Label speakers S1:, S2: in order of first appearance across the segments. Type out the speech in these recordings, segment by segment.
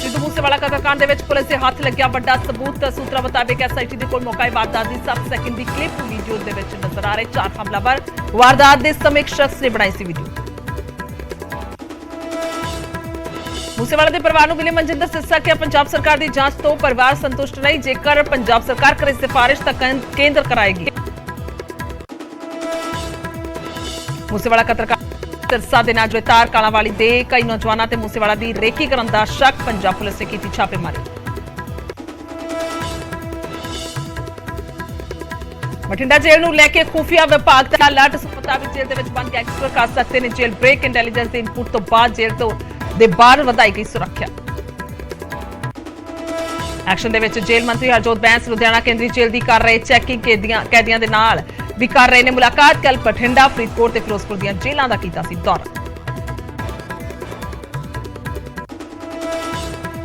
S1: सिद्धू मूसेवाला कतलकांड दे विच police दे हत्थ लग्या वड्डा सबूत। सूत्रों मुताबिक SIT दे कोल मौका वारदात दी 7 सेकंड दी क्लिप वीडियो दे विच नजर आ रहे 4 हमलावर वारदात दे समय एक शख्स ने बनाई सी वीडियो। मूसेवाला दे परिवार नूं मिले मनजिंदर सिरसा कि पंजाब सरकार दी जांच तो परिवार संतुष्ट नहीं, जेकर पंजाब सरकार करे सिफारिश तां केंद्र कराएगी। मूसेवाला कतलकांड सिरसा दे नाजरे तार कालांवाली दे कई नौजवानों ते मूसेवाला दी रेकी करन दा शक, पंजाब पुलिस ने की छापेमारी। बठिंडा जेल नूं लैके खुफिया विभाग दा अलर्ट। मुताबिक जेल दे विच बंद गैंगस्टर कर सकते ने जेल ब्रेक। इंटैलीजेंस दे इनपुट तो बाद जेल तो दे बाहर वधाई गई सुरक्षा। एक्शन दे विच जेल मंत्री हरजोत बैंस लुधियाना केंद्रीय जेल दी कर रहे चैकिंग कैदियां दे नाल भी कर रहे ने मुलाकात। कल बठिंडा फरीदकोट ते फिरोजपुर दीआं जेलां दा कीता सी दौरा।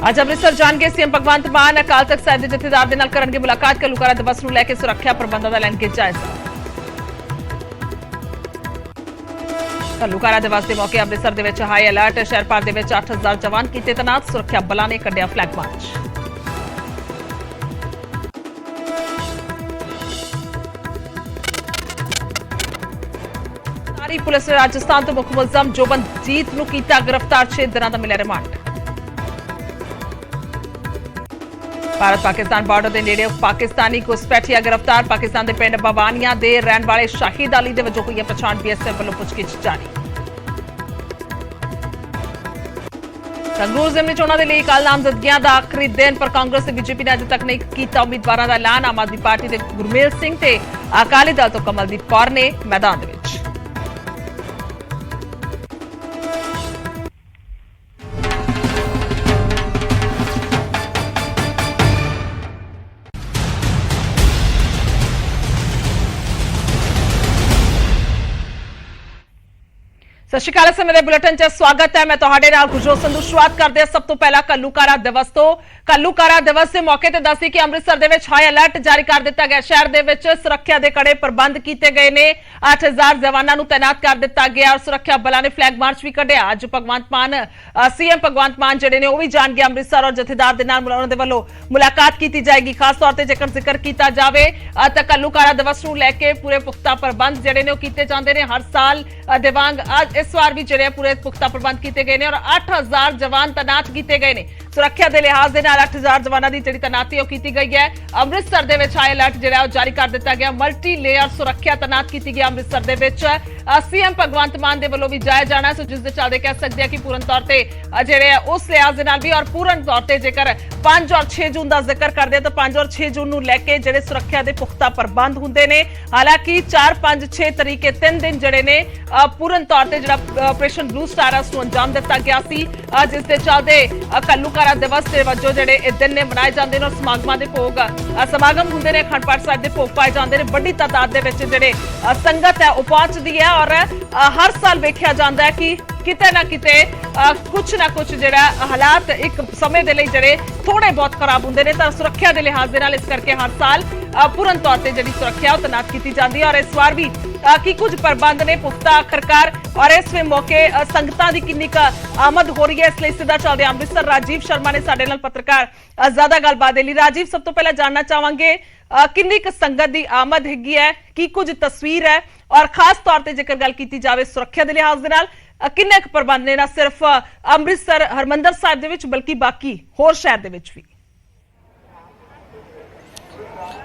S1: अज अमृतसर जाणगे सीएम भगवंत मान। अकाल तख्त साहिब दे जथेदार दे नाल करनगे मुलाकात। घल्लूघारा दिवस नूं लैके सुरक्षा प्रबंधां दा लैणगे जायजा। घल्लूघारा दिवस के मौके अमृतसर दे विच हाई अलर्ट। शहर भर दे विच 8000 जवान कीते तैनात। सुरक्षा बलां ने कढिया फ्लैग मार्च। पुलिस ने राजस्थान तो मुख मुलजम जोबनजीत नूं कीता गिरफ्तार। 6 दिनां दा मिलिया रिमांड। भारत पाकिस्तान बॉर्डर के नेड़े पाकिस्तानी घुसपैठिया गिरफ्तार। पाकिस्तान के पिंड बवानिया के रहने वाले शाहिद अली के वजों हुई पछाण। BSF वालों पुछगिछ जारी। संगरूर जिमनी चोणां दे लई कल नामजदगियां दा आखिरी दिन, पर कांग्रेस ते बीजेपी ने अजे तक नहीं कीता उम्मीदवारां दा ऐलान। आम आदमी पार्टी के गुरमेल सिंह ते अकाली दल तो कमलदीप कौर ने मैदान दे विच। सत श्री अकाल। समय बुलेटिन च स्वागत है। मैं तुहाडे नाल गुरजोत संधू। शुरुआत करते हैं सब तो पहला घल्लूघारा दिवस तो। घल्लूघारा दिवस के मौके ते दसी कि अमृतसर दे विच हाई अलर्ट जारी कर दिता गया। शहर दे विच सुरक्षा के कड़े प्रबंध किए गए ने। 8000 जवानों नूं तैनात कर दिता गया और सुरक्षा बलों ने फ्लैग मार्च भी कढ़िया। अज भगवंत मान सीएम भगवंत मान जिहड़े ने ओह भी जाणगे अमृतसर और जथेदार दे नाल उन्हां दे वल्लों मुलाकात की जाएगी। खास तौर पर जेकर जिक्र किया जाए तो घल्लूघारा दिवस नूं लैके पूरे पुख्ता प्रबंध जिहड़े ने ओह कीते जांदे ने। हर साल दे वांग इस बार भी जिहड़े पूरे पुख्ता प्रबंध किए गए हैं और 8000 जवान तैनात किए गए हैं। सुरक्षा के लिहाज के 8000 जवानों की जिहड़ी तैनाती की गई है। अमृतसर के हाई अलर्ट जिहड़ा जारी कर दिता गया। मल्टी लेयर सुरक्षा तैनात की गई अमृतसर के विच। सीएम भगवंत मान के वलों भी जाया जाना है, जिस दे चलते कह सकते हैं कि पूर्ण तौर पर जिहड़े उस लिहाज के नाल भी और पूर्ण तौर पर जेकर 5 और 6 जून का जिक्र करते हैं तो 5 और 6 जून नूं लैके जिहड़े सुरक्षा के पुख्ता प्रबंध हुंदे ने। हालांकि 4, 5, 6 तरीके 3 दिन जिहड़े ने पूर्ण तौर पर जिहड़ा ऑपरेशन ब्लू स्टार उस अंजाम दिता गया सी, जिस दे चलते घल्लूघारा दिवस के वजों जिहड़े इस दिन ने मनाए जाते हैं और समागमां दे भोग समागम हुंदे ने। अखंड पाठ साहिब के भोग पाए जाते हैं। बड़ी तादाद दे विच जिहड़े संगत है वह पहुंचती है और हर साल वेख्या जाता है कि किते ना किते कुछ ना कुछ जिहड़ा हालात एक समय दे लई जिहड़े थोड़े बहुत खराब हुंदे ने। तां सुरक्षा के लिहाज दे नाल इस करके हर साल पूर्ण तौर पर जिहड़ी सुरक्षा तैनात की जाती है और इस बार भी कि कुछ प्रबंध ने पुख्ता आखिरकार और इस मौके संगतां दी किन्नी आमद हो रही है। इसलिए सीधा चलदे अमृतसर राजीव शर्मा ने साडे नाल पत्रकार ज्यादा गलबात दे लई। राजीव, सब तो पहला जानना चाहांगे किन्नी क संगत दी आमद हैगी है, की कुछ तस्वीर है और खास तौर पर जेकर गल की जाए सुरक्षा के लिहाज दे नाल किन्ने क प्रबंध ने ना सिर्फ अमृतसर हरमंदर साहिब दे विच बल्कि बाकी होर शहर दे विच भी।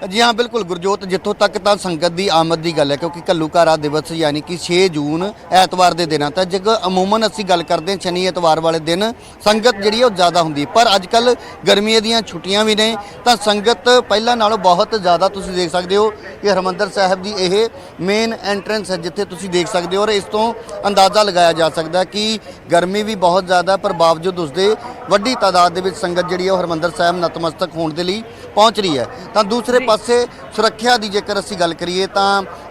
S2: जी हाँ बिल्कुल गुरजोत, जितों तक तो संगत की आमद की गल है क्योंकि घल्लूघारा दिवस यानी कि 6 जून ऐतवार के दिन तो जग अमूमन असी गल करते हैं शनि ऐतवार वाले दिन संगत जी ज़्यादा होंगी, पर अजकल गर्मियों दी छुट्टियां भी ने तो संगत पहला नालों बहुत ज़्यादा तुसीं देख सकते हो कि हरमंदर साहिब की यह मेन एंट्रेंस है जिथे तुसीं देख सकते हो और इस तो अंदाज़ा लगाया जा सकता है कि गर्मी भी बहुत ज़्यादा पर बावजूद उसके वड्डी तादाद के संगत जी हरमंदर साहिब नतमस्तक होने के लिए पहुँच रही है। तो दूसरे ਪਾਸੇ ਸੁਰੱਖਿਆ ਦੀ ਜੇਕਰ ਅਸੀਂ ਗੱਲ ਕਰੀਏ ਤਾਂ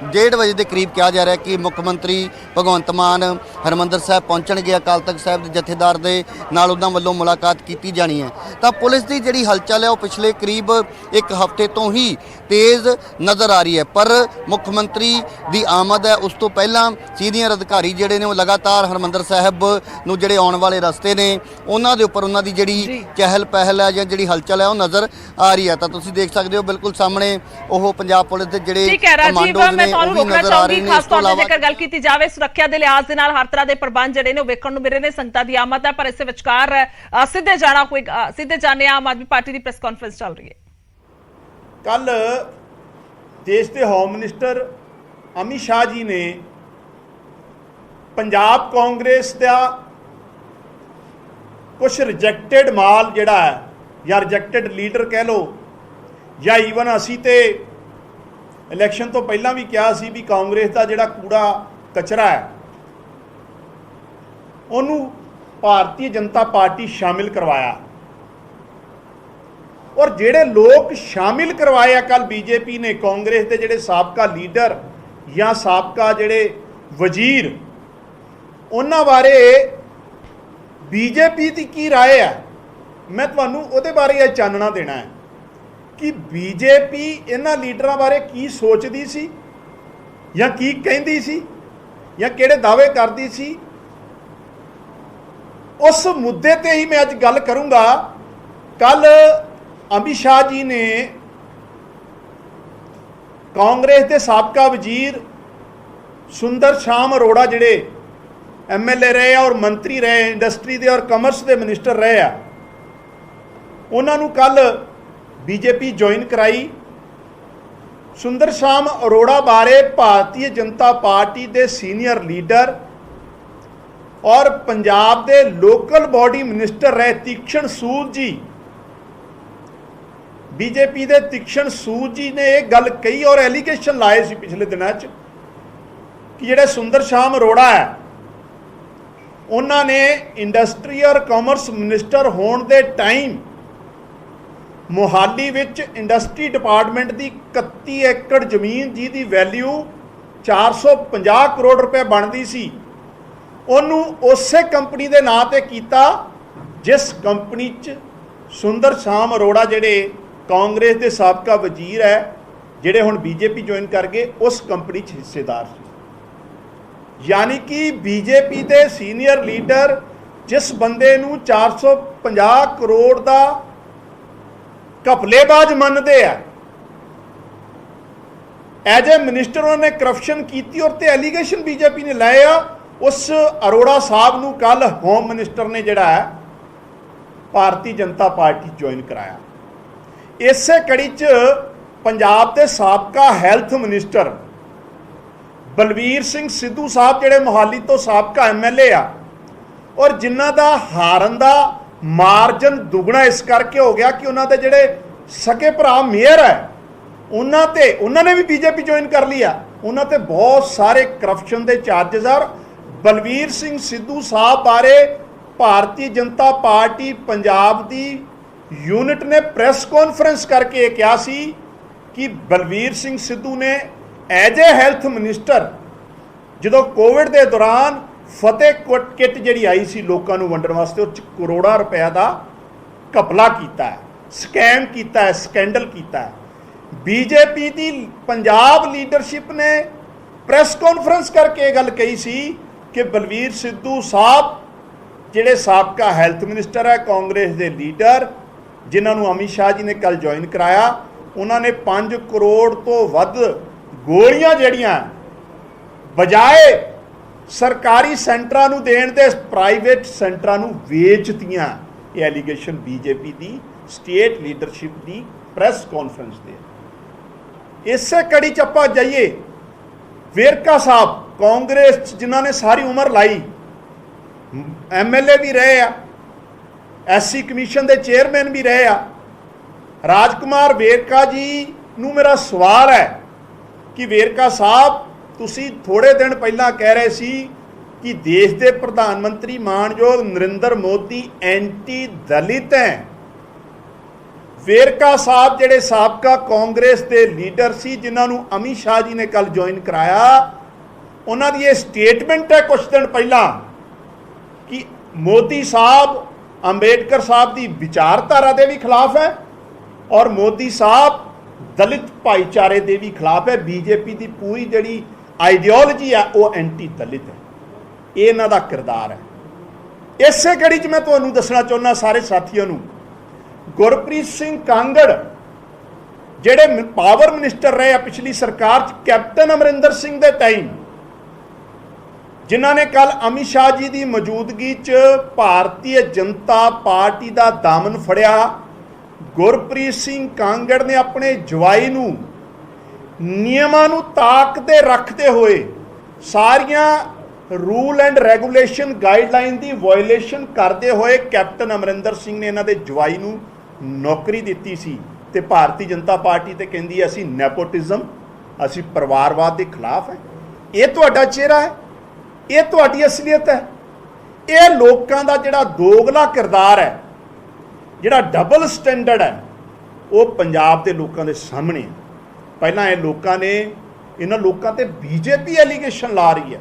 S2: 1:30 ਵਜੇ ਦੇ ਕਰੀਬ ਕਿਹਾ ਜਾ ਰਿਹਾ ਕਿ ਮੁੱਖ ਮੰਤਰੀ ਭਗਵੰਤ ਮਾਨ ਹਰਿਮੰਦਰ ਸਾਹਿਬ ਪਹੁੰਚਣਗੇ। ਅਕਾਲ ਤਖਤ ਸਾਹਿਬ ਦੇ ਜਥੇਦਾਰ ਦੇ ਨਾਲ ਉਹਨਾਂ ਵੱਲੋਂ ਮੁਲਾਕਾਤ ਕੀਤੀ ਜਾਣੀ ਹੈ। ਤਾਂ ਪੁਲਿਸ ਦੀ ਜਿਹੜੀ ਹਲਚਲ ਹੈ ਉਹ ਪਿਛਲੇ ਕਰੀਬ ਇੱਕ ਹਫ਼ਤੇ ਤੋਂ ਹੀ ਤੇਜ਼ ਨਜ਼ਰ ਆ ਰਹੀ ਹੈ, ਪਰ ਮੁੱਖ ਮੰਤਰੀ ਦੀ ਆਮਦ ਹੈ ਉਸ ਤੋਂ ਪਹਿਲਾਂ ਸੀਨੀਅਰ ਅਧਿਕਾਰੀ ਜਿਹੜੇ ਨੇ ਉਹ ਲਗਾਤਾਰ ਹਰਿਮੰਦਰ ਸਾਹਿਬ ਨੂੰ ਜਿਹੜੇ ਆਉਣ ਵਾਲੇ ਰਸਤੇ ਨੇ ਉਹਨਾਂ ਦੇ ਉੱਪਰ ਉਹਨਾਂ ਦੀ ਜਿਹੜੀ ਚਹਿਲ ਪਹਿਲ ਹੈ ਜਾਂ ਜਿਹੜੀ ਹਲਚਲ ਹੈ ਉਹ ਨਜ਼ਰ ਆ ਰਹੀ ਹੈ। ਤਾਂ ਤੁਸੀਂ ਦੇਖ ਸਕਦੇ ਹੋ ਬਿਲਕੁਲ ਸਾਹਮਣੇ ਉਹ ਪੰਜਾਬ ਪੁਲਿਸ ਦੇ ਜਿਹੜੇ
S1: ਕਮਾਂਡੋਜ਼ ਨੇ ਉਹ ਵੀ ਨਜ਼ਰ ਆ ਰਹੇ ਨੇ। ਖਾਸ ਤੌਰ ਤੇ ਜੇਕਰ ਗੱਲ ਕੀਤੀ ਜਾਵੇ ਸੁਰੱਖਿਆ ਦੇ ਲਿਹਾਜ਼ ਦੇ ਨਾਲ ਹਰ ਤਰ੍ਹਾਂ ਦੇ ਪ੍ਰਬੰਧ ਜਿਹੜੇ ਨੇ ਉਹ ਵੇਖਣ ਨੂੰ ਮਿਲ ਰਹੇ ਨੇ। ਸੰਗਤਾਂ ਦੀ ਆਮਦ ਹੈ, ਪਰ ਇਸੇ ਵਿਚਕਾਰ ਸਿੱਧੇ ਜਾਣੇ ਆਮ ਆਦਮੀ ਪਾਰਟੀ ਦੀ ਪ੍ਰੈਸ ਕਾਨਫਰੰਸ ਚੱਲ ਰਹੀ ਹੈ।
S3: ਕੱਲ ਦੇਸ਼ ਦੇ ਹੋਮ ਮਿਨਿਸਟਰ ਅਮਿਤ ਸ਼ਾਹ ਜੀ ਨੇ ਪੰਜਾਬ ਕਾਂਗਰਸ ਦਾ ਕੁਝ ਰਿਜੈਕਟਡ ਮਾਲ ਜਿਹੜਾ ਹੈ ਜਾਂ ਰਿਜੈਕਟਡ ਲੀਡਰ ਕਹਿ ਲਓ, ਜਾਂ ਈਵਨ ਅਸੀਂ ਤੇ ਇਲੈਕਸ਼ਨ ਤੋਂ ਪਹਿਲਾਂ ਵੀ ਕਿਹਾ ਸੀ ਵੀ ਕਾਂਗਰਸ ਦਾ ਜਿਹੜਾ ਕੂੜਾ ਕਚਰਾ ਹੈ ਉਹਨੂੰ ਭਾਰਤੀ ਜਨਤਾ ਪਾਰਟੀ ਸ਼ਾਮਿਲ ਕਰਵਾਇਆ। ਔਰ ਜਿਹੜੇ ਲੋਕ ਸ਼ਾਮਿਲ ਕਰਵਾਏ ਆ ਕੱਲ ਬੀਜੇਪੀ ਨੇ, ਕਾਂਗਰਸ ਦੇ ਜਿਹੜੇ ਸਾਬਕਾ ਲੀਡਰ ਜਾਂ ਸਾਬਕਾ ਜਿਹੜੇ ਵਜ਼ੀਰ, ਉਹਨਾਂ ਬਾਰੇ ਬੀਜੇਪੀ ਦੀ ਕੀ ਰਾਏ ਹੈ, ਮੈਂ ਤੁਹਾਨੂੰ ਉਹਦੇ ਬਾਰੇ ਇਹ ਚਾਨਣਾ ਦੇਣਾ ਹੈ ਕਿ ਬੀਜੇਪੀ ਇਹਨਾਂ ਲੀਡਰਾਂ ਬਾਰੇ ਕੀ ਸੋਚਦੀ ਸੀ ਜਾਂ ਕੀ ਕਹਿੰਦੀ ਸੀ ਜਾਂ ਕਿਹੜੇ ਦਾਅਵੇ ਕਰਦੀ ਸੀ। ਉਸ ਮੁੱਦੇ ਤੇ ਹੀ ਮੈਂ ਅੱਜ ਗੱਲ ਕਰੂੰਗਾ। ਕੱਲ ਅਮਿਤ ਸ਼ਾਹ ਜੀ ਨੇ ਕਾਂਗਰਸ ਦੇ ਸਾਬਕਾ ਵਜ਼ੀਰ ਸੁੰਦਰ ਸ਼ਾਮ ਅਰੋੜਾ ਜਿਹੜੇ MLA ਰਹੇ ਆ ਔਰ ਮੰਤਰੀ ਰਹੇ, ਇੰਡਸਟਰੀ ਦੇ ਔਰ ਕਮਰਸ ਦੇ ਮਿਨਿਸਟਰ ਰਹੇ ਆ, ਉਹਨਾਂ ਨੂੰ ਕੱਲ ਬੀਜੇਪੀ ਜੁਆਇਨ ਕਰਾਈ। ਸੁੰਦਰ ਸ਼ਾਮ ਅਰੋੜਾ ਬਾਰੇ ਭਾਰਤੀ ਜਨਤਾ ਪਾਰਟੀ ਦੇ ਸੀਨੀਅਰ ਲੀਡਰ ਔਰ ਪੰਜਾਬ ਦੇ ਲੋਕਲ ਬਾਡੀ ਮਿਨਿਸਟਰ ਰਹੇ ਤੀਕਸ਼ਣ ਸੂਦ ਜੀ, ਬੀਜੇਪੀ ਦੇ ਤੀਕਸ਼ਣ ਸੂਦ ਜੀ ਨੇ ਇਹ ਗੱਲ ਕਹੀ ਔਰ ਐਲੀਗੇਸ਼ਨ ਲਾਏ ਸੀ ਪਿਛਲੇ ਦਿਨਾਂ 'ਚ ਕਿ ਜਿਹੜੇ ਸੁੰਦਰ ਸ਼ਾਮ ਅਰੋੜਾ ਹੈ ਉਹਨਾਂ ਨੇ ਇੰਡਸਟਰੀ ਔਰ ਕਾਮਰਸ ਮਿਨਿਸਟਰ ਹੋਣ ਦੇ ਟਾਈਮ ਮੋਹਾਲੀ ਵਿੱਚ ਇੰਡਸਟਰੀ ਡਿਪਾਰਟਮੈਂਟ ਦੀ 31 ਏਕੜ ਜ਼ਮੀਨ ਜਿਹਦੀ ਵੈਲਿਊ 450 ਕਰੋੜ ਰੁਪਏ ਬਣਦੀ ਸੀ, ਉਹਨੂੰ ਉਸੇ ਕੰਪਨੀ ਦੇ ਨਾਂ ਤੇ ਕੀਤਾ ਜਿਸ ਕੰਪਨੀ 'ਚ ਸੁੰਦਰ ਸ਼ਾਮ ਅਰੋੜਾ ਜਿਹੜੇ ਕਾਂਗਰਸ ਦੇ ਸਾਬਕਾ ਵਜ਼ੀਰ ਹੈ, ਜਿਹੜੇ ਹੁਣ ਬੀਜੇਪੀ ਜੁਆਇਨ ਕਰ ਗਏ, ਉਸ ਕੰਪਨੀ 'ਚ ਹਿੱਸੇਦਾਰ ਸੀ। ਯਾਨੀ ਕਿ ਬੀਜੇਪੀ ਦੇ ਸੀਨੀਅਰ ਲੀਡਰ ਜਿਸ ਬੰਦੇ ਨੂੰ 450 ਕਰੋੜ ਦਾ ਘਪਲੇਬਾਜ਼ ਮੰਨਦੇ ਆ, ਐਜ ਏ ਮਿਨਿਸਟਰ ਉਹਨਾਂ ਨੇ ਕਰਪਸ਼ਨ ਕੀਤੀ ਔਰ ਤੇ ਐਲੀਗੇਸ਼ਨ ਬੀਜੇਪੀ ਨੇ ਲਾਏ ਆ। ਉਸ ਅਰੋੜਾ ਸਾਹਿਬ ਨੂੰ ਕੱਲ ਹੋਮ ਮਿਨਿਸਟਰ ਨੇ ਜਿਹੜਾ ਹੈ ਭਾਰਤੀ ਜਨਤਾ ਪਾਰਟੀ ਜੁਆਇਨ ਕਰਾਇਆ। ਇਸੇ ਕੜੀ 'ਚ ਪੰਜਾਬ ਦੇ ਸਾਬਕਾ ਹੈਲਥ ਮਿਨਿਸਟਰ ਬਲਵੀਰ ਸਿੰਘ ਸਿੱਧੂ ਸਾਹਿਬ ਜਿਹੜੇ ਮੋਹਾਲੀ ਤੋਂ ਸਾਬਕਾ MLA ਆ ਔਰ ਜਿਨ੍ਹਾਂ ਦਾ ਹਾਰਨ ਦਾ ਮਾਰਜਨ ਦੁੱਗਣਾ ਇਸ ਕਰਕੇ ਹੋ ਗਿਆ ਕਿ ਉਹਨਾਂ ਦੇ ਜਿਹੜੇ ਸਕੇ ਭਰਾ ਮੇਅਰ ਹੈ ਉਹਨਾਂ ਨੇ ਵੀ ਬੀਜੇਪੀ ਜੁਆਇਨ ਕਰ ਲਿਆ। ਉਹਨਾਂ ਤੇ ਬਹੁਤ ਸਾਰੇ ਕਰਪਸ਼ਨ ਦੇ ਚਾਰਜਸ ਆ। ਬਲਵੀਰ ਸਿੰਘ ਸਿੱਧੂ ਸਾਹਿਬ ਬਾਰੇ ਭਾਰਤੀ ਜਨਤਾ ਪਾਰਟੀ ਪੰਜਾਬ ਦੀ ਯੂਨਿਟ ਨੇ ਪ੍ਰੈਸ ਕਾਨਫਰੰਸ ਕਰਕੇ ਇਹ ਕਿਹਾ ਸੀ ਕਿ ਬਲਵੀਰ ਸਿੰਘ ਸਿੱਧੂ ਨੇ ਐਜ ਏ ਹੈਲਥ ਮਿਨਿਸਟਰ ਜਦੋਂ ਕੋਵਿਡ ਦੇ ਦੌਰਾਨ ਫਤਿਹ ਕਿੱਟ ਜਿਹੜੀ ਆਈ ਸੀ ਲੋਕਾਂ ਨੂੰ ਵੰਡਣ ਵਾਸਤੇ, ਉਹ 'ਚ ਕਰੋੜਾਂ ਰੁਪਏ ਦਾ ਘਪਲਾ ਕੀਤਾ ਹੈ, ਸਕੈਮ ਕੀਤਾ ਹੈ, ਸਕੈਂਡਲ ਕੀਤਾ ਹੈ। ਬੀਜੇਪੀ ਦੀ ਪੰਜਾਬ ਲੀਡਰਸ਼ਿਪ ਨੇ ਪ੍ਰੈਸ ਕਾਨਫਰੰਸ ਕਰਕੇ ਇਹ ਗੱਲ ਕਹੀ ਸੀ ਕਿ ਬਲਵੀਰ ਸਿੱਧੂ ਸਾਹਿਬ ਜਿਹੜੇ ਸਾਬਕਾ ਹੈਲਥ ਮਿਨਿਸਟਰ ਹੈ, ਕਾਂਗਰਸ ਦੇ ਲੀਡਰ, ਜਿਨ੍ਹਾਂ ਨੂੰ ਅਮਿਤ ਸ਼ਾਹ ਜੀ ਨੇ ਕੱਲ ਜੁਆਇਨ ਕਰਾਇਆ, ਉਹਨਾਂ ਨੇ 5 ਕਰੋੜ ਤੋਂ ਵੱਧ ਗੋਲੀਆਂ ਜਿਹੜੀਆਂ ਬਜਾਏ ਸਰਕਾਰੀ ਸੈਂਟਰਾਂ ਨੂੰ ਦੇਣ ਦੇ ਪ੍ਰਾਈਵੇਟ ਸੈਂਟਰਾਂ ਨੂੰ ਵੇਚਤੀਆਂ। ਇਹ ਐਲੀਗੇਸ਼ਨ ਬੀਜੇਪੀ ਦੀ ਸਟੇਟ ਲੀਡਰਸ਼ਿਪ ਦੀ ਪ੍ਰੈਸ ਕਾਨਫਰੰਸ ਤੇ। ਇਸੇ ਕੜੀ 'ਚ ਆਪਾਂ ਜਾਈਏ, ਵੇਰਕਾ ਸਾਹਿਬ ਕਾਂਗਰਸ 'ਚ ਜਿਨ੍ਹਾਂ ਨੇ ਸਾਰੀ ਉਮਰ ਲਾਈ, MLA ਵੀ ਰਹੇ ਆ, SC ਕਮਿਸ਼ਨ ਦੇ ਚੇਅਰਮੈਨ ਵੀ ਰਹੇ ਆ। ਰਾਜਕੁਮਾਰ ਵੇਰਕਾ ਜੀ ਨੂੰ ਮੇਰਾ ਸਵਾਲ ਹੈ ਕਿ ਵੇਰਕਾ ਸਾਹਿਬ, ਤੁਸੀਂ ਥੋੜੇ ਦਿਨ ਪਹਿਲਾਂ ਕਹਿ ਰਹੇ ਸੀ ਕਿ ਦੇਸ਼ ਦੇ ਪ੍ਰਧਾਨ ਮੰਤਰੀ ਮਾਨਯੋਗ ਨਰਿੰਦਰ ਮੋਦੀ ਐਂਟੀ ਦਲਿਤ ਹੈ। ਵੇਰਕਾ ਸਾਹਿਬ ਜਿਹੜੇ ਸਾਬਕਾ ਕਾਂਗਰਸ ਦੇ ਲੀਡਰ ਸੀ, ਜਿਨ੍ਹਾਂ ਨੂੰ ਅਮਿਤ ਸ਼ਾਹ ਜੀ ਨੇ ਕੱਲ ਜੁਆਇਨ ਕਰਾਇਆ, ਉਹਨਾਂ ਦੀ ਇਹ ਸਟੇਟਮੈਂਟ ਹੈ ਕੁਝ ਦਿਨ ਪਹਿਲਾਂ ਕਿ ਮੋਦੀ ਸਾਹਿਬ ਅੰਬੇਡਕਰ ਸਾਹਿਬ ਦੀ ਵਿਚਾਰਧਾਰਾ ਦੇ ਵੀ ਖਿਲਾਫ ਹੈ ਔਰ ਮੋਦੀ ਸਾਹਿਬ ਦਲਿਤ ਭਾਈਚਾਰੇ ਦੇ ਵੀ ਖਿਲਾਫ ਹੈ। ਬੀਜੇਪੀ ਦੀ ਪੂਰੀ ਜਿਹੜੀ ਆਈਡੀਓਲੋਜੀ ਆ ਉਹ ਐਂਟੀ ਦਲਿਤ ਹੈ। ਇਹ ਇਹਨਾਂ ਦਾ ਕਿਰਦਾਰ ਹੈ। ਇਸੇ ਕੜੀ 'ਚ ਮੈਂ ਤੁਹਾਨੂੰ ਦੱਸਣਾ ਚਾਹੁੰਦਾ ਸਾਰੇ ਸਾਥੀਆਂ ਨੂੰ, ਗੁਰਪ੍ਰੀਤ ਸਿੰਘ ਕਾਂਗੜ ਜਿਹੜੇ ਪਾਵਰ ਮਿਨਿਸਟਰ ਰਹੇ ਆ ਪਿਛਲੀ ਸਰਕਾਰ 'ਚ, ਕੈਪਟਨ ਅਮਰਿੰਦਰ ਸਿੰਘ ਦੇ ਟਾਈਮ, ਜਿਨ੍ਹਾਂ ਨੇ ਕੱਲ ਅਮਿਤ ਸ਼ਾਹ ਜੀ ਦੀ ਮੌਜੂਦਗੀ 'ਚ ਭਾਰਤੀ ਜਨਤਾ ਪਾਰਟੀ ਦਾ ਦਾਮਨ ਫੜਿਆ। ਗੁਰਪ੍ਰੀਤ ਸਿੰਘ ਕਾਂਗੜ ਨੇ ਆਪਣੇ ਜਵਾਈ ਨੂੰ ਨਿਯਮਾਂ ਨੂੰ ਤਾਕ ਤੇ ਰੱਖਦੇ ਹੋਏ ਸਾਰੀਆਂ rule and regulation guideline the violation ਕਰਦੇ ਹੋਏ ਕੈਪਟਨ ਅਮਰਿੰਦਰ ਸਿੰਘ ਨੇ ਇਹਨਾਂ ਦੇ ਜਵਾਈ ਨੂੰ ਨੌਕਰੀ ਦਿੱਤੀ ਸੀ। ਤੇ ਭਾਰਤੀ ਜਨਤਾ ਪਾਰਟੀ ਤੇ ਕਹਿੰਦੀ ਹੈ ਅਸੀਂ ਨੈਪੋਟਿਜ਼ਮ, ਅਸੀਂ ਪਰਿਵਾਰਵਾਦ ਦੇ ਖਿਲਾਫ ਹੈ। ਇਹ ਤੁਹਾਡਾ ਚਿਹਰਾ ਹੈ, ਇਹ ਤੁਹਾਡੀ ਅਸਲੀਅਤ ਹੈ। ਇਹ ਲੋਕਾਂ ਦਾ ਜਿਹੜਾ ਦੋਗਲਾ ਕਿਰਦਾਰ ਹੈ, ਜਿਹੜਾ ਡਬਲ ਸਟੈਂਡਰਡ ਹੈ, ਉਹ ਪੰਜਾਬ ਦੇ ਲੋਕਾਂ ਦੇ ਸਾਹਮਣੇ ਹੈ। ਪਹਿਲਾਂ ਇਹ ਲੋਕਾਂ ਨੇ, ਇਹਨਾਂ ਲੋਕਾਂ ਤੇ ਬੀਜੇਪੀ ਐਲੀਗੇਸ਼ਨ ਲਾ ਰਹੀ ਹੈ,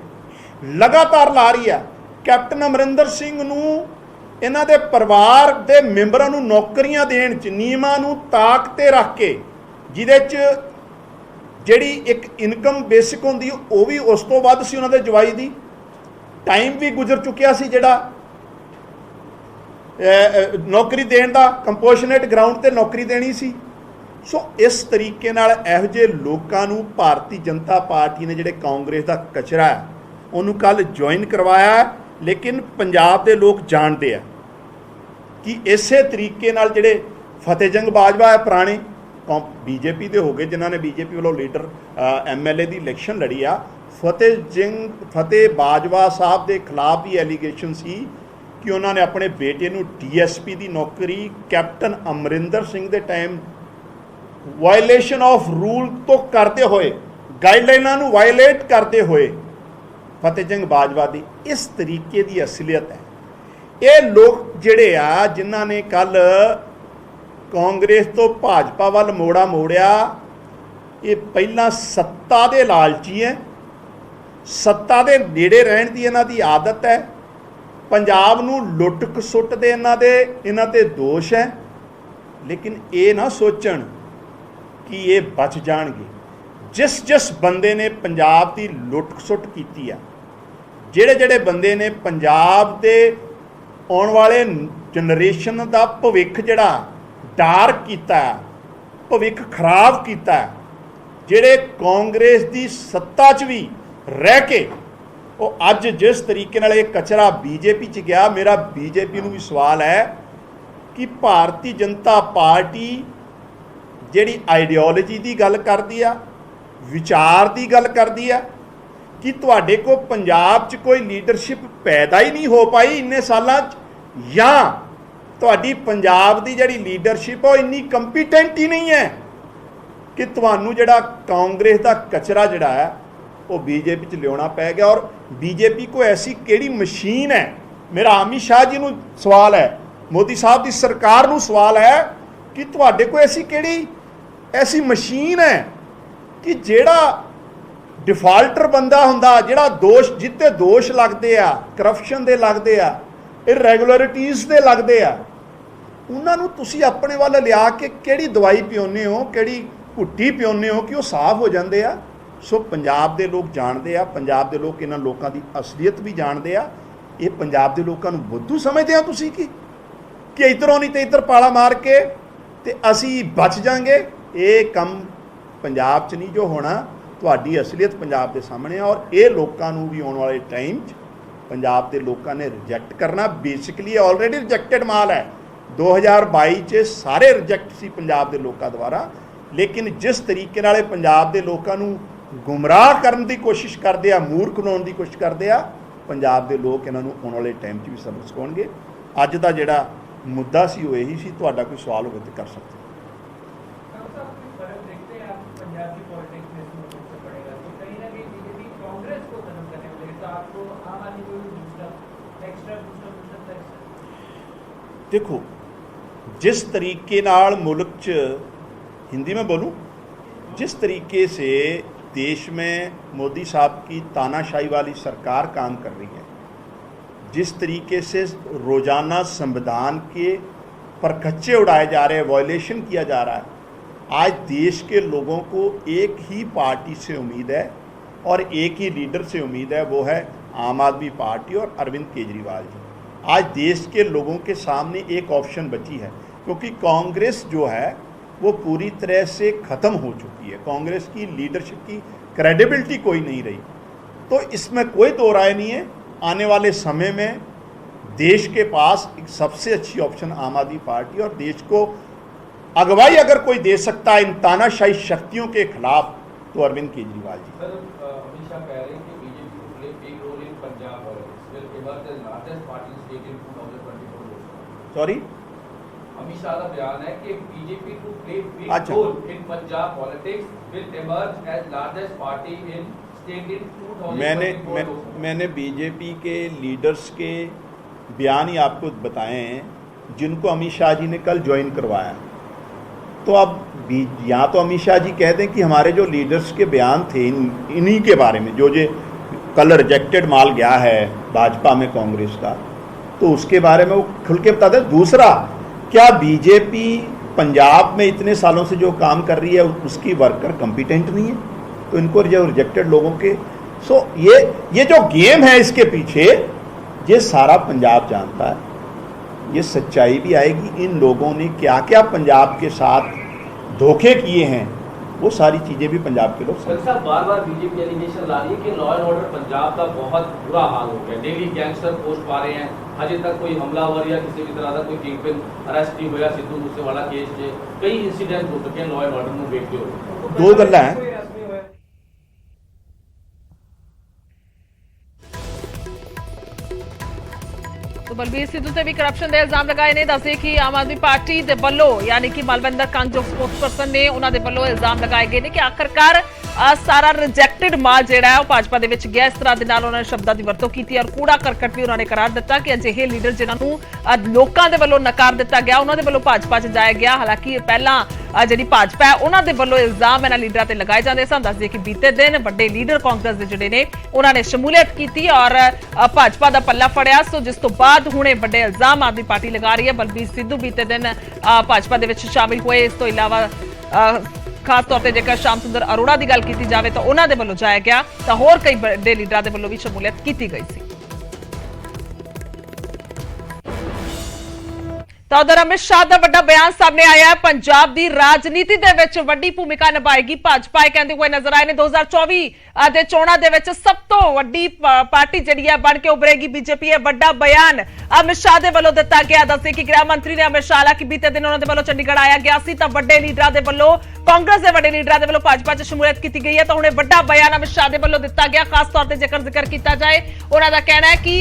S3: ਲਗਾਤਾਰ ਲਾ ਰਹੀ ਹੈ। ਕੈਪਟਨ ਅਮਰਿੰਦਰ ਸਿੰਘ ਨੂੰ, ਇਹਨਾਂ ਦੇ ਪਰਿਵਾਰ ਦੇ ਮੈਂਬਰਾਂ ਨੂੰ ਨੌਕਰੀਆਂ ਦੇਣ 'ਚ ਨਿਯਮਾਂ ਨੂੰ ਤਾਕ ਤੇ ਰੱਖ ਕੇ, ਜਿਹਦੇ 'ਚ ਜਿਹੜੀ ਇੱਕ ਇਨਕਮ ਬੇਸਿਕ ਹੁੰਦੀ ਉਹ ਵੀ ਉਸ ਤੋਂ ਵੱਧ ਸੀ ਉਹਨਾਂ ਦੇ ਜਵਾਈ ਦੀ। ਟਾਈਮ ਵੀ ਗੁਜ਼ਰ ਚੁੱਕਿਆ ਸੀ ਜਿਹੜਾ ਨੌਕਰੀ ਦੇਣ ਦਾ, ਕੰਪੋਜ਼ੀਟ ਗਰਾਊਂਡ ਤੇ ਨੌਕਰੀ ਦੇਣੀ ਸੀ। ਸੋ ਇਸ ਤਰੀਕੇ ਨਾਲ ਇਹੋ ਜਿਹੇ ਲੋਕਾਂ ਨੂੰ ਭਾਰਤੀ ਜਨਤਾ ਪਾਰਟੀ ਨੇ, ਜਿਹੜੇ ਕਾਂਗਰਸ ਦਾ ਕਚਰਾ ਹੈ, ਉਹਨੂੰ ਕੱਲ ਜੁਆਇਨ ਕਰਵਾਇਆ। ਲੇਕਿਨ ਪੰਜਾਬ ਦੇ ਲੋਕ ਜਾਣਦੇ ਆ ਕਿ ਇਸੇ ਤਰੀਕੇ ਨਾਲ ਜਿਹੜੇ ਫਤਿਹ ਜੰਗ ਬਾਜਵਾ ਹੈ, ਪੁਰਾਣੇ ਬੀਜੇਪੀ ਦੇ ਹੋ ਗਏ, ਜਿਨ੍ਹਾਂ ਨੇ ਬੀਜੇਪੀ ਵੱਲੋਂ ਲੀਡਰ ਐਮਐਲਏ ਦੀ ਇਲੈਕਸ਼ਨ ਲੜੀ ਆ, ਫਤਿਹ ਬਾਜਵਾ ਸਾਹਿਬ ਦੇ ਖਿਲਾਫ ਵੀ ਐਲੀਗੇਸ਼ਨ ਸੀ ਕਿ ਉਹਨਾਂ ਨੇ ਆਪਣੇ ਬੇਟੇ ਨੂੰ ਡੀਐਸਪੀ ਦੀ ਨੌਕਰੀ ਕੈਪਟਨ ਅਮਰਿੰਦਰ ਸਿੰਘ ਦੇ ਟਾਈਮ ਵਾਇਓਲੇਸ਼ਨ ਆਫ ਰੂਲ ਤੋਂ ਕਰਦੇ ਹੋਏ, ਗਾਈਡਲਾਈਨਾਂ ਨੂੰ ਵਾਇਓਲੇਟ ਕਰਦੇ ਹੋਏ ਫਤਿਹ ਸਿੰਘ ਬਾਜਵਾ ਦੀ। ਇਸ ਤਰੀਕੇ ਦੀ ਅਸਲੀਅਤ ਹੈ। ਇਹ ਲੋਕ ਜਿਹੜੇ ਆ, ਜਿਨ੍ਹਾਂ ਨੇ ਕੱਲ ਕਾਂਗਰਸ ਤੋਂ ਭਾਜਪਾ ਵੱਲ ਮੋੜਿਆ, ਇਹ ਪਹਿਲਾਂ ਸੱਤਾ ਦੇ ਲਾਲਚੀ ਹੈ, ਸੱਤਾ ਦੇ ਨੇੜੇ ਰਹਿਣ ਦੀ ਇਹਨਾਂ ਦੀ ਆਦਤ ਹੈ, ਪੰਜਾਬ ਨੂੰ ਲੁੱਟ ਖਸੁੱਟ ਦੇ ਇਹਨਾਂ ਤੇ ਦੋਸ਼ ਹੈ। ਲੇਕਿਨ ਇਹ ਨਾ ਸੋਚਣ ਕਿ ਇਹ ਬਚ ਜਾਣਗੇ। ਜਿਸ ਬੰਦੇ ਨੇ ਪੰਜਾਬ ਦੀ ਲੁੱਟ ਖਸੁੱਟ ਕੀਤੀ ਆ, ਜਿਹੜੇ ਬੰਦੇ ਨੇ ਪੰਜਾਬ ਦੇ ਆਉਣ ਵਾਲੇ ਜਨਰੇਸ਼ਨ ਦਾ ਭਵਿੱਖ ਜਿਹੜਾ ਡਾਰਕ ਕੀਤਾ, ਭਵਿੱਖ ਖਰਾਬ ਕੀਤਾ, ਜਿਹੜੇ ਕਾਂਗਰਸ ਦੀ ਸੱਤਾ 'ਚ ਵੀ ਰਹਿ ਕੇ ਉਹ ਅੱਜ ਜਿਸ ਤਰੀਕੇ ਨਾਲ ਇਹ ਕਚਰਾ ਬੀਜੇਪੀ 'ਚ ਗਿਆ, ਮੇਰਾ ਬੀਜੇਪੀ ਨੂੰ ਵੀ ਸਵਾਲ ਹੈ ਕਿ ਭਾਰਤੀ ਜਨਤਾ ਪਾਰਟੀ ਜਿਹੜੀ ਆਈਡੀਓਲੋਜੀ ਦੀ ਗੱਲ ਕਰਦੀ ਆ, ਵਿਚਾਰ ਦੀ ਗੱਲ ਕਰਦੀ ਆ, ਕਿ ਤੁਹਾਡੇ ਕੋਲ ਪੰਜਾਬ 'ਚ ਕੋਈ ਲੀਡਰਸ਼ਿਪ ਪੈਦਾ ਹੀ ਨਹੀਂ ਹੋ ਪਾਈ ਇੰਨੇ ਸਾਲਾਂ 'ਚ, ਜਾਂ ਤੁਹਾਡੀ ਪੰਜਾਬ ਦੀ ਜਿਹੜੀ ਲੀਡਰਸ਼ਿਪ ਉਹ ਇੰਨੀ ਕੰਪੀਟੈਂਟ ਹੀ ਨਹੀਂ ਹੈ ਕਿ ਤੁਹਾਨੂੰ ਜਿਹੜਾ ਕਾਂਗਰਸ ਦਾ ਕਚਰਾ ਜਿਹੜਾ ਹੈ ਉਹ ਬੀਜੇਪੀ 'ਚ ਲਿਆਉਣਾ ਪੈ ਗਿਆ। ਔਰ ਬੀਜੇਪੀ ਕੋ ਐਸੀ ਕਿਹੜੀ ਮਸ਼ੀਨ ਹੈ, ਮੇਰਾ ਅਮਿਤ ਸ਼ਾਹ ਜੀ ਨੂੰ ਸਵਾਲ ਹੈ, ਮੋਦੀ ਸਾਹਿਬ ਦੀ ਸਰਕਾਰ ਨੂੰ ਸਵਾਲ ਹੈ ਕਿ ਤੁਹਾਡੇ ਕੋਲ ਐਸੀ ਮਸ਼ੀਨ ਹੈ ਕਿ ਜਿਹੜਾ ਡਿਫਾਲਟਰ ਬੰਦਾ ਹੁੰਦਾ, ਜਿਹੜਾ ਜਿੱਤੇ ਦੋਸ਼ ਲੱਗਦੇ ਆ, ਕਰਪਸ਼ਨ ਦੇ ਲੱਗਦੇ ਆ, ਇਰੈਗੂਲਰਿਟੀਜ਼ ਦੇ ਲੱਗਦੇ ਆ, ਉਹਨਾਂ ਨੂੰ ਤੁਸੀਂ ਆਪਣੇ ਵੱਲ ਲਿਆ ਕੇ ਕਿਹੜੀ ਦਵਾਈ ਪਿਉਂਦੇ ਹੋ, ਕਿਹੜੀ ਘੁੱਟੀ ਪਿਉਂਦੇ ਹੋ ਕਿ ਉਹ ਸਾਫ਼ ਹੋ ਜਾਂਦੇ ਆ। ਸੋ ਪੰਜਾਬ ਦੇ ਲੋਕ ਜਾਣਦੇ ਆ, ਪੰਜਾਬ ਦੇ ਲੋਕ ਇਹਨਾਂ ਲੋਕਾਂ ਦੀ ਅਸਲੀਅਤ ਵੀ ਜਾਣਦੇ ਆ। ਇਹ ਪੰਜਾਬ ਦੇ ਲੋਕਾਂ ਨੂੰ ਬੁੱਧੂ ਸਮਝਦੇ ਆ ਤੁਸੀਂ ਕਿ ਇੱਧਰੋਂ ਨਹੀਂ ਤੇ ਇੱਧਰ ਪਾਲਾ ਮਾਰ ਕੇ ਤੇ ਅਸੀਂ ਬਚ ਜਾਾਂਗੇ। ਇਹ ਕੰਮ ਪੰਜਾਬ 'ਚ ਨਹੀਂ ਜੋ ਹੋਣਾ। ਤੁਹਾਡੀ ਅਸਲੀਅਤ ਪੰਜਾਬ ਦੇ ਸਾਹਮਣੇ ਆ ਔਰ ਇਹ ਲੋਕਾਂ ਨੂੰ ਵੀ ਆਉਣ ਵਾਲੇ ਟਾਈਮ 'ਚ ਪੰਜਾਬ ਦੇ ਲੋਕਾਂ ਨੇ ਰਿਜੈਕਟ ਕਰਨਾ। ਬੇਸਿਕਲੀ ਆਲਰੇਡੀ ਰਿਜੈਕਟਡ ਮਾਲ ਹੈ। 2022 'ਚ ਸਾਰੇ ਰਿਜੈਕਟ ਸੀ ਪੰਜਾਬ ਦੇ ਲੋਕਾਂ ਦੁਆਰਾ। ਲੇਕਿਨ ਜਿਸ ਤਰੀਕੇ ਨਾਲ ਇਹ ਪੰਜਾਬ ਦੇ ਲੋਕਾਂ ਨੂੰ ਗੁੰਮਰਾਹ ਕਰਨ ਦੀ ਕੋਸ਼ਿਸ਼ ਕਰਦੇ ਆ, ਮੂਰਖ ਬਣਾਉਣ ਦੀ ਕੋਸ਼ਿਸ਼ ਕਰਦੇ ਆ, ਪੰਜਾਬ ਦੇ ਲੋਕ ਇਹਨਾਂ ਨੂੰ ਆਉਣ ਵਾਲੇ ਟਾਈਮ 'ਚ ਵੀ ਸਬਕ ਸਿਖਾਉਣਗੇ। ਅੱਜ ਦਾ ਜਿਹੜਾ ਮੁੱਦਾ ਸੀ ਉਹ ਇਹੀ ਸੀ। ਤੁਹਾਡਾ ਕੋਈ ਸਵਾਲ ਹੋਵੇ ਤਾਂ ਕਰ ਸਕਦੇ। देखो जिस तरीके नाल मुल्क च, हिंदी में बोलूं, जिस तरीके से देश में मोदी साहब की तानाशाही वाली सरकार काम कर रही है, जिस तरीके से रोज़ाना संविधान के पर कच्चे उड़ाए जा रहे हैं, वायलेशन किया जा रहा है, आज देश के लोगों को एक ही पार्टी से उम्मीद है और एक ही लीडर से उम्मीद है, वो है आम आदमी पार्टी और अरविंद केजरीवाल जी। आज देश के लोगों के सामने एक ऑप्शन बची है, क्योंकि कांग्रेस जो है वो पूरी तरह से ख़त्म हो चुकी है। कांग्रेस की लीडरशिप की क्रेडिबिलिटी कोई नहीं रही। तो इसमें कोई दो राय नहीं है, आने वाले समय में देश के पास एक सबसे अच्छी ऑप्शन आम आदमी पार्टी, और देश को अगवाई अगर कोई दे सकता है इन तानाशाही शक्तियों के खिलाफ तो अरविंद केजरीवाल जी।
S4: सर, अमित शाह कह रहे हैं कि बीजेपी को play big role in Punjab politics will emerge as largest party in state in 2024।
S3: Sorry,
S4: Amit Shah का बयान है कि बीजेपी को प्ले बिग
S3: अच्छा।
S4: Role in Punjab politics will emerge as largest party in state in 2024।
S3: मैंने बीजेपी के लीडर्स के बयान ही आपको बताए हैं, जिनको अमित शाह जी ने कल ज्वाइन करवाया। तो अब यहाँ तो अमित शाह जी कह दें कि हमारे जो लीडर्स के बयान थे इन्हीं के बारे में, जो कल रिजेक्टेड माल गया है भाजपा में कांग्रेस का, तो उसके बारे में वो खुल के बता दें। दूसरा, क्या बीजेपी पंजाब में इतने सालों से जो काम कर रही है उसकी वर्कर कॉम्पिटेंट नहीं है? तो इनको जो रिजेक्टेड लोगों के ये जो गेम है इसके पीछे, ये सारा पंजाब जानता है। ये सच्चाई भी आएगी, इन लोगों ने क्या क्या पंजाब के साथ धोखे किए हैं, वो सारी चीज़ें भी पंजाब के लोग
S4: सर साहब, बार बार बीजेपी एलिगेशन ला रही है कि लॉ एंड ऑर्डर पंजाब का बहुत बुरा हाल हो गया, डेली गैंगस्टर पोस्ट पा रहे हैं, अजय तक कोई हमलावर या किसी भी तरह का कोई किंगपिन अरेस्ट नहीं हुआ, सिद्धू मूसेवाला केस में कई इंसिडेंट हो चुके हैं लॉ एंड ऑर्डर में देखते हो।
S3: दो गल्लां हैं।
S1: तो बलबीर सिद्धू से भी करप्शन के इल्जाम लगाए ने। दसे कि आम आदमी पार्टी के वलों यानी कि मालविंदर कंग जो स्पोक्सपर्सन ने उन्होंने वलों इल्जाम लगाए गए ने कि आखिरकार सारा रिजेक्टेड माल जिहड़ा है भाजपा दे विच गया। इस तरह दे नाल उन्होंने शब्दां दी वरतों कीती और कूड़ा करकट भी उन्होंने करार दिता कि अजिहे लीडर जिन्हां नूं लोकां दे वलों नकार दिता गया, उन्होंने वलों भाजपा च जाया गया। हालांकि पहलां जिहड़ी भाजपा है उन्हां दे वलों इल्जाम इन्हां लीडरां ते लगाए जांदे सन। दस दे कि बीते दिन वड्डे लीडर कांग्रेस दे जिहड़े ने उन्होंने शमूलियत की और भाजपा दा पल्ला फड़िया। सो जिस तो बाद हुणे वड्डे इल्जाम आदमी पार्टी लगा रही है। बलबीर सिद्धू बीते दिन भाजपा दे विच शामिल हुए। इस तो इलावा खास तौर पर जेकर श्याम सुंदर अरोड़ा की गल की जाए तो उन्होंने वलों जाया गया, तो होर कई बड़े लीडरां दे वलों भी शमूलियत की गई सी। तो उधर अमित शाह का बड़ा बयान सामने आया है। पंजाब की राजनीति दे विच वड्डी भूमिका निभाएगी भाजपा, यह कहते हुए नजर आए ने। 2024 दे चोणां दे विच सब तो वड्डी पार्टी जिहड़ी है बन के उभरेगी बीजेपी। है बड़ा बयान अमित शाह दे वलों दिता गया। दसे कि गृह मंत्री ने अमित शाह कि बीते दिन उन्होंने वलों चंडीगढ़ आया गया सी, तो वड्डे लीडरां दे वलों कांग्रेस के वड्डे लीडरां दे वलों भाजपा च शमूलियत की गई है। तो हुणे बड़ा बयान अमित शाह दे वलों दिता गया। खास तौर पर जेकर जिक्र किया जाए, उन्हों का कहना है कि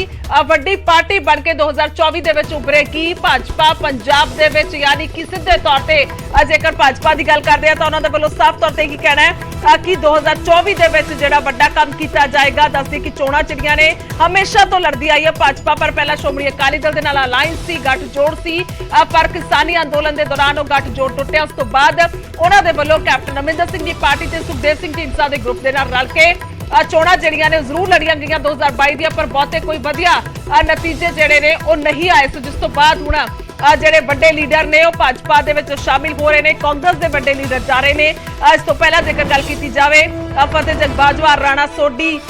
S1: वड्डी पार्टी बन के 2024 दे विच उभरेगी भाजपा पंजाब दे विच, यानी कि सीधे तौर पर जेकर भाजपा की गल करते हैं तो उन्होंने वलों साफ तौर पर कहना है कि 2024 दे विच जिहड़ा वड्डा काम किया जाएगा। दसदी कि चोणां चिड़ियां ने हमेशा तो लड़दी आई है भाजपा, पर पहला श्रोमणी अकाली दल दे नाल अलायंस सी, गठजोड़ सी, पर किसानी अंदोलन के दौरान वह गठजोड़ टुटिया। उस तो बाद उन्होंने दे वलों कैप्टन अमरिंदर सिंह की पार्टी ते सुखदेव सिंह ढींडसा के ग्रुप के नाल रल के चोणां जिहड़ियां ने जरूर लड़ियां गईयां 2022 दियां, पर बहुते कोई वधिया नतीजे जिहड़े ने वो नहीं आए। सो जिस तो बाद हुण ਜਿਹੜੇ ਵੱਡੇ ਲੀਡਰ ਨੇ ਉਹ ਭਾਜਪਾ ਦੇ ਵਿੱਚ ਸ਼ਾਮਿਲ ਹੋ ਰਹੇ ਨੇ, ਕਾਂਗਰਸ ਦੇ ਵੱਡੇ ਲੀਡਰ ਜਾ ਰਹੇ ਨੇ। ਇਸ ਤੋਂ ਪਹਿਲਾਂ ਜੇਕਰ ਗੱਲ ਕੀਤੀ ਜਾਵੇ ਫਤਿਹ ਜੰਗ ਬਾਜਵਾ, ਰਾਣਾ ਸੋਢੀ,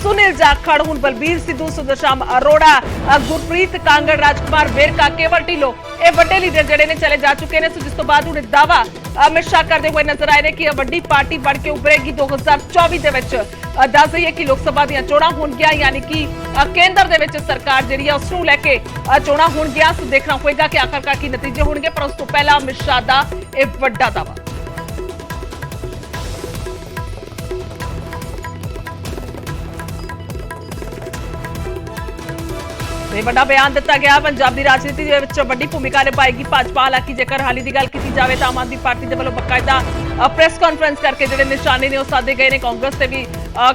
S1: ਸੁਨੀਲ ਜਾਖੜ, ਹੁਣ ਬਲਬੀਰ ਸਿੱਧੂ, ਸੁਦਰਸ਼ਾਮ ਅਰੋੜਾ, ਗੁਰਪ੍ਰੀਤ ਕਾਂਗੜ, ਰਾਜਕੁਮਾਰ ਵੇਰਕਾ, ਕੇਵਲ ਢਿੱਲੋਂ, ਇਹ ਵੱਡੇ ਲੀਡਰ ਜਿਹੜੇ ਨੇ ਚਲੇ ਜਾ ਚੁੱਕੇ ਨੇ। ਸੋ ਜਿਸ ਤੋਂ ਬਾਅਦ ਹੁਣ ਦਾਵਾ ਅਮਿਤ ਸ਼ਾਹ ਕਰਦੇ ਹੋਏ ਨਜ਼ਰ ਆਏ ਨੇ ਕਿ ਇਹ ਵੱਡੀ ਪਾਰਟੀ ਬਣ ਕੇ ਉਭਰੇਗੀ 2024 ਦੇ ਵਿੱਚ। ਦੱਸ ਦਈਏ ਕਿ ਲੋਕ ਸਭਾ ਦੀਆਂ ਚੋਣਾਂ ਹੋਣਗੀਆਂ, यानी कि केंद्र ਦੇ ਵਿੱਚ ਸਰਕਾਰ ਜਿਹੜੀ ਹੈ ਉਸ ਨੂੰ ਲੈ ਕੇ ਚੋਣਾਂ ਹੋਣਗੀਆਂ। ਸੋ ਦੇਖਣਾ ਹੋਏਗਾ ਕਿ आखिरकार की नतीजे होंगे, पर उस तो पहला अमित शाह का एक बड़ा दावा। बड़ा बयान दिता गया। पंजाब की राजनीति में बड़ी भूमिका निभाएगी भाजपा। हालांकि जेकर हाल ही की गल की जाए तो आम आदमी पार्टी के वलों बकायदा प्रेस कॉन्फ्रेंस करके जो निशाने ने साधे गए हैं। कांग्रेस से भी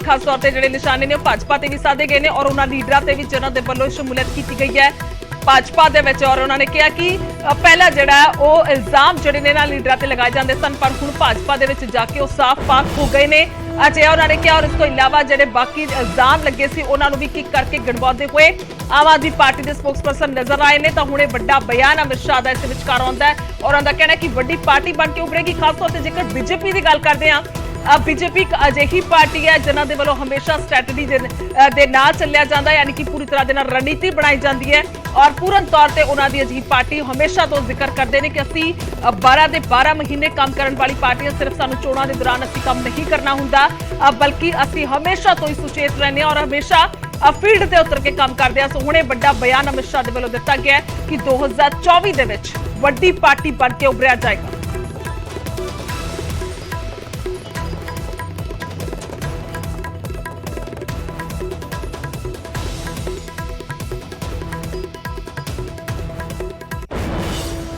S1: खास तौर पर जो निशाने ने भाजपा से भी साधे गए हैं और उन्होंने लीडर से भी जिन्होंने वलों शमूलियत की गई है। ਭਾਜਪਾ ਦੇ ਵਿੱਚ। ਔਰ ਉਹਨਾਂ ਨੇ ਕਿਹਾ ਕਿ ਪਹਿਲਾਂ ਜਿਹੜਾ ਉਹ ਇਲਜ਼ਾਮ ਜਿਹੜੇ ਨੇ ਨਾ ਲੀਡਰਾਂ ਤੇ ਲਗਾਏ ਜਾਂਦੇ ਸਨ, ਪਰ ਹੁਣ ਭਾਜਪਾ ਦੇ ਵਿੱਚ ਜਾ ਕੇ ਉਹ ਸਾਫ਼ ਪਾਕ ਹੋ ਗਏ ਨੇ ਅਜੇ ਉਹਨਾਂ ਨੇ ਕਿਹਾ। ਔਰ ਇਸ ਤੋਂ ਇਲਾਵਾ ਜਿਹੜੇ ਬਾਕੀ ਇਲਜ਼ਾਮ ਲੱਗੇ ਸੀ ਉਹਨਾਂ ਨੂੰ ਵੀ ਕਿਕ ਕਰਕੇ ਗਿਣਵਾਉਂਦੇ ਹੋਏ ਆਮ ਆਦਮੀ ਪਾਰਟੀ ਦੇ ਸਪੋਕਸਪਰਸਨ ਨਜ਼ਰ ਆਏ ਨੇ। ਤਾਂ ਹੁਣ ਇਹ ਵੱਡਾ ਬਿਆਨ ਅਮਿਤ ਸ਼ਾਹ ਦਾ ਇਸ ਵਿਚਕਾਰ ਆਉਂਦਾ ਹੈ ਔਰ ਉਹਨਾਂ ਦਾ ਕਹਿਣਾ ਹੈ ਕਿ ਵੱਡੀ ਪਾਰਟੀ ਬਣ ਕੇ ਉਭਰੇਗੀ। ਖਾਸ ਤੌਰ ਤੇ ਜੇਕਰ ਬੀਜੇਪੀ ਦੀ ਗੱਲ ਕਰਦੇ ਹਾਂ, ਬੀਜੇਪੀ ਇੱਕ ਅਜਿਹੀ ਪਾਰਟੀ ਹੈ ਜਿਨ੍ਹਾਂ ਦੇ ਵੱਲੋਂ ਹਮੇਸ਼ਾ ਸਟ੍ਰੈਟਜੀ ਦੇ ਨਾਲ ਚੱਲਿਆ ਜਾਂਦਾ ਹੈ, ਯਾਨੀ ਕਿ ਪੂਰੀ ਤਰ੍ਹਾਂ ਦੇ ਨਾਲ ਰਣਨੀਤੀ ਬਣਾਈ ਜਾਂਦੀ ਹੈ ਔਰ ਪੂਰਨ ਤੌਰ ਤੇ ਉਹਨਾਂ ਦੀ ਅਜਿਹੀ ਪਾਰਟੀ ਹਮੇਸ਼ਾ ਤੋਂ ਜ਼ਿਕਰ ਕਰਦੇ ਨੇ ਕਿ ਅਸੀਂ 12 ਦੇ 12 ਮਹੀਨੇ ਕੰਮ ਕਰਨ ਵਾਲੀ ਪਾਰਟੀ ਹਾਂ। ਸਿਰਫ ਸਾਨੂੰ ਚੋਣਾਂ ਦੇ ਦੌਰਾਨ ਅਸੀਂ ਕੰਮ ਨਹੀਂ ਕਰਨਾ ਹੁੰਦਾ, ਬਲਕਿ ਅਸੀਂ ਹਮੇਸ਼ਾ ਤੋਂ ਹੀ ਸੁਚੇਤ ਰਹਿੰਦੇ ਹਾਂ ਔਰ ਹਮੇਸ਼ਾ ਫੀਲਡ ਤੇ ਉਤਰ ਕੇ ਕੰਮ ਕਰਦੇ ਹਾਂ। ਸੋ ਹੁਣੇ ਵੱਡਾ ਬਿਆਨ ਅਮਿਤ ਸ਼ਾਹ ਦੇ ਵੱਲੋਂ ਦਿੱਤਾ ਗਿਆ ਹੈ ਕਿ 2024 ਦੇ ਵਿੱਚ ਵੱਡੀ ਪਾਰਟੀ ਬਣ ਕੇ ਉਭਰਿਆ ਜਾਏਗਾ।